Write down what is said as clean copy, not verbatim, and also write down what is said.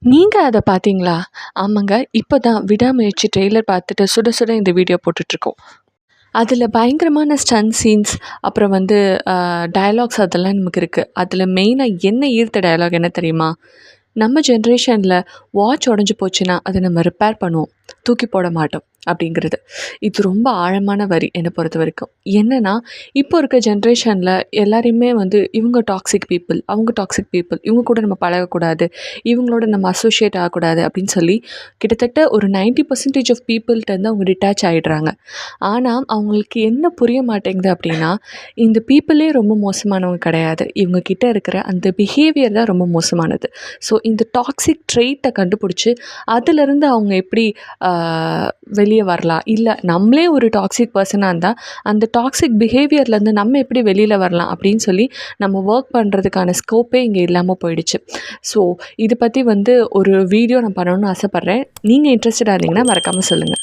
நீங்க அத பார்த்தீங்களா? ஆமாங்க. இப்ப தான் விடாமுயற்சி ட்ரெய்லர் பார்த்துட்டு சுட சுட இந்த வீடியோ போட்டுட்ருக்கோம். அதில பயங்கரமான ஸ்டன் சீன்ஸ், அப்புறம் வந்து டயலாக்ஸ் அதெல்லாம் நமக்கு இருக்கு. அதில மெயினா என்ன ஈர்த்த டயலாக் என்ன தெரியுமா? நம்ம ஜென்ரேஷன்ல வாட்ச் உடைஞ்சு போச்சுன்னா, அத நம்ம ரிப்பேர் பண்ணுவோம். தூக்கி போட மாட்டோம் அப்படிங்கிறது. இது ரொம்ப ஆழமான வரி என்ன பொறுத்தவரைக்கும். என்னன்னா, இப்போ இருக்க ஜென்ரேஷன்ல எல்லாரையுமே வந்து இவங்க டாக்ஸிக் பீப்பிள், அவங்க டாக்ஸிக் பீப்பிள், இவங்க கூட நம்ம பழகக்கூடாது, இவங்களோட நம்ம அசோசியேட் ஆகக்கூடாது அப்படின்னு சொல்லி கிட்டத்தட்ட ஒரு 90% ஆஃப் பீப்பிள்ட்டருந்து அவங்க டிட்டாச் ஆயிடுறாங்க. ஆனா, அவங்களுக்கு என்ன புரிய மாட்டேங்குது அப்படின்னா, இந்த பீப்பிளே ரொம்ப மோசமானவங்க கிடையாது. இவங்க கிட்ட இருக்கிற அந்த பிஹேவியர் தான் ரொம்ப மோசமானது. ஸோ, இந்த டாக்ஸிக் ட்ரெய்ட்ட கண்டுபிடிச்சு, அதிலருந்து அவங்க எப்படி ஆ வெளிய வரலாம்? இல்ல நம்மளே ஒரு டாக்ஸிக் பெர்சனா இருந்தா, அந்த டாக்ஸிக் பிஹேவியர்லேருந்து நம்ம எப்படி வெளில வரலாம்? அப்படின்னு சொல்லி நம்ம வொர்க் பண்ணுறதுக்கான ஸ்கோப்பே இங்க இல்லாம போயிடுச்சு. ஸோ, இது பத்தி வந்து ஒரு வீடியோ நான் பண்ணணும்னு ஆசைப்பட்றேன். நீங்க இன்ட்ரெஸ்டடா இருந்தீங்கன்னா மறக்காம சொல்லுங்க.